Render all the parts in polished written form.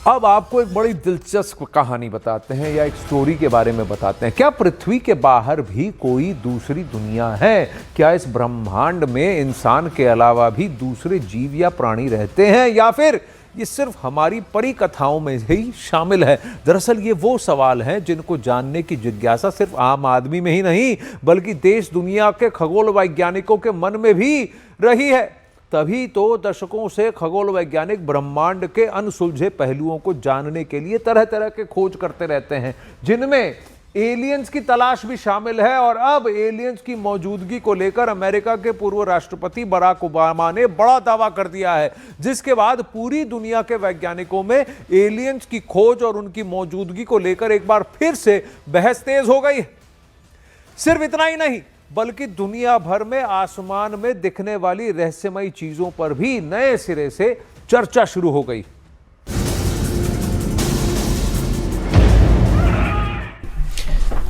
अब आपको एक बड़ी दिलचस्प कहानी बताते हैं या एक स्टोरी के बारे में बताते हैं। क्या पृथ्वी के बाहर भी कोई दूसरी दुनिया है? क्या इस ब्रह्मांड में इंसान के अलावा भी दूसरे जीव या प्राणी रहते हैं, या फिर ये सिर्फ हमारी परी कथाओं में ही शामिल है? दरअसल ये वो सवाल हैं जिनको जानने की जिज्ञासा सिर्फ आम आदमी में ही नहीं बल्कि देश दुनिया के खगोल वैज्ञानिकों के मन में भी रही है। तभी तो दशकों से खगोल वैज्ञानिक ब्रह्मांड के अनसुलझे पहलुओं को जानने के लिए तरह तरह के खोज करते रहते हैं, जिनमें एलियंस की तलाश भी शामिल है। और अब एलियंस की मौजूदगी को लेकर अमेरिका के पूर्व राष्ट्रपति बराक ओबामा ने बड़ा दावा कर दिया है, जिसके बाद पूरी दुनिया के वैज्ञानिकों में एलियंस की खोज और उनकी मौजूदगी को लेकर एक बार फिर से बहस तेज हो गई है। सिर्फ इतना ही नहीं बल्कि दुनिया भर में आसमान में दिखने वाली रहस्यमयी चीजों पर भी नए सिरे से चर्चा शुरू हो गई।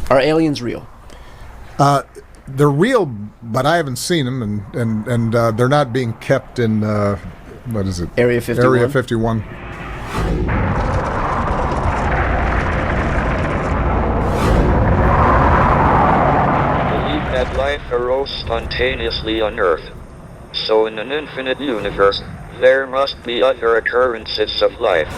Are aliens real? They're real, but I haven't seen them, and they're not being kept in what is it? Area 51? Area 51. That life arose spontaneously on Earth. So in an infinite universe, there must be other occurrences of life.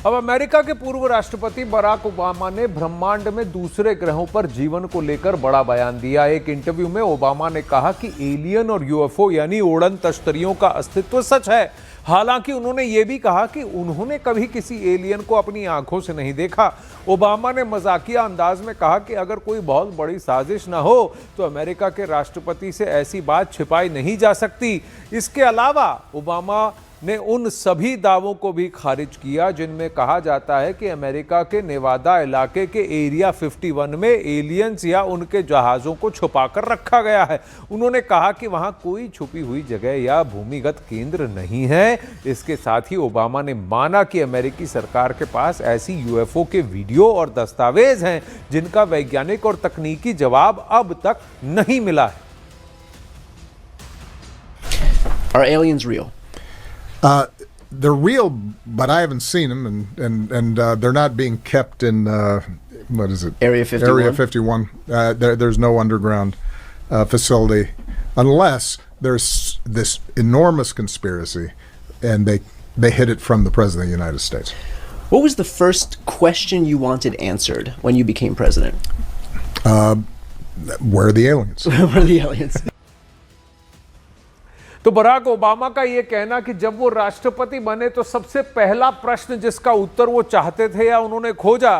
अब America के पूर्व राष्ट्रपति Barack Obama ने ब्रह्मांड में दूसरे ग्रहों पर जीवन को लेकर बड़ा बयान दिया। एक इंटरव्यू में ओबामा ने कहा कि एलियन और यूएफओ यानी उड़न तश्तरियों का अस्तित्व सच है। हालांकि उन्होंने यह भी कहा कि उन्होंने कभी किसी एलियन को अपनी आंखों से नहीं देखा। ओबामा ने मजाकिया अंदाज में कहा कि अगर कोई बहुत बड़ी साजिश न हो तो अमेरिका के राष्ट्रपति से ऐसी बात छिपाई नहीं जा सकती। इसके अलावा ओबामा ने उन सभी दावों को भी खारिज किया जिनमें कहा जाता है कि अमेरिका के नेवादा इलाके के एरिया 51 में एलियंस या उनके जहाज़ों को छुपाकर रखा गया है। उन्होंने कहा कि वहां कोई छुपी हुई जगह या भूमिगत केंद्र नहीं है। इसके साथ ही ओबामा ने माना कि अमेरिकी सरकार के पास ऐसी यूएफओ के वीडियो और दस्तावेज हैं जिनका वैज्ञानिक और तकनीकी जवाब अब तक नहीं मिला है। Are aliens real? They're real, but I haven't seen them, and they're not being kept in what is it? Area 51? Area 51. There's no underground facility unless there's this enormous conspiracy, and they hid it from the President of the United States. What was the first question you wanted answered when you became president? Where are the aliens? Where are the aliens? तो Barack Obama का यह कहना कि जब वो राष्ट्रपति बने तो सबसे पहला प्रश्न जिसका उत्तर वो चाहते थे या उन्होंने खोजा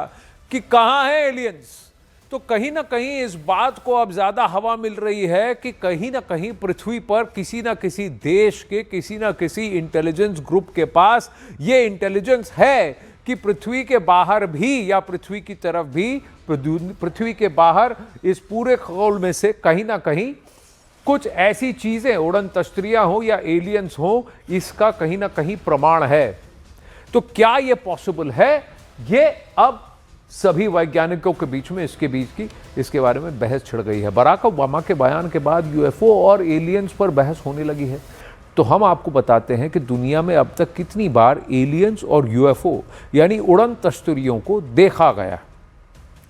कि कहां है एलियंस, तो कहीं ना कहीं इस बात को अब ज्यादा हवा मिल रही है कि कहीं ना कहीं पृथ्वी पर किसी ना किसी देश के किसी ना किसी इंटेलिजेंस ग्रुप के पास ये इंटेलिजेंस है कि पृथ्वी के बाहर भी या पृथ्वी की तरफ भी, पृथ्वी के बाहर इस पूरे खगोल में से कहीं ना कहीं कुछ ऐसी चीजें, उड़न तश्तरियां हो या एलियंस हो, इसका कहीं ना कहीं प्रमाण है। तो क्या यह पॉसिबल है? ये अब सभी वैज्ञानिकों के बीच में इसके बारे में बहस छिड़ गई है। बराक ओबामा के बयान के बाद यूएफओ और एलियंस पर बहस होने लगी है। तो हम आपको बताते हैं कि दुनिया में अब तक कितनी बार एलियंस और यूएफओ यानी उड़न तश्तरियों को देखा गया।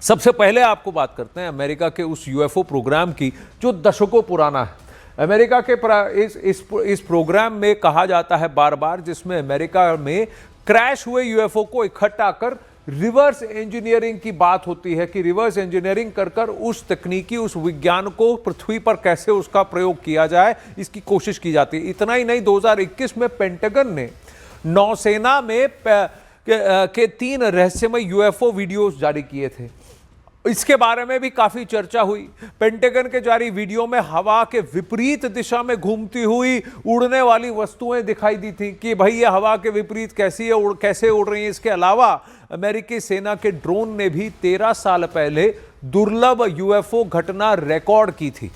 सबसे पहले आपको बात करते हैं अमेरिका के उस यूएफओ प्रोग्राम की जो दशकों पुराना है। अमेरिका के इस प्रोग्राम में कहा जाता है बार बार, जिसमें अमेरिका में क्रैश हुए यूएफओ को इकट्ठा कर रिवर्स इंजीनियरिंग की बात होती है कि रिवर्स इंजीनियरिंग कर उस तकनीकी, उस विज्ञान को पृथ्वी पर कैसे उसका प्रयोग किया जाए, इसकी कोशिश की जाती है। इतना ही नहीं, 2021 में पेंटागन ने नौसेना में के 3 रहस्यमय यूएफओ वीडियोस जारी किए थे। इसके बारे में भी काफी चर्चा हुई। पेंटागन के जारी वीडियो में हवा के विपरीत दिशा में घूमती हुई उड़ने वाली वस्तुएं दिखाई दी थी कि भाई ये हवा के विपरीत कैसे उड़ रही हैं। इसके अलावा अमेरिकी सेना के ड्रोन ने भी 13 साल पहले दुर्लभ यूएफओ घटना रिकॉर्ड की थी।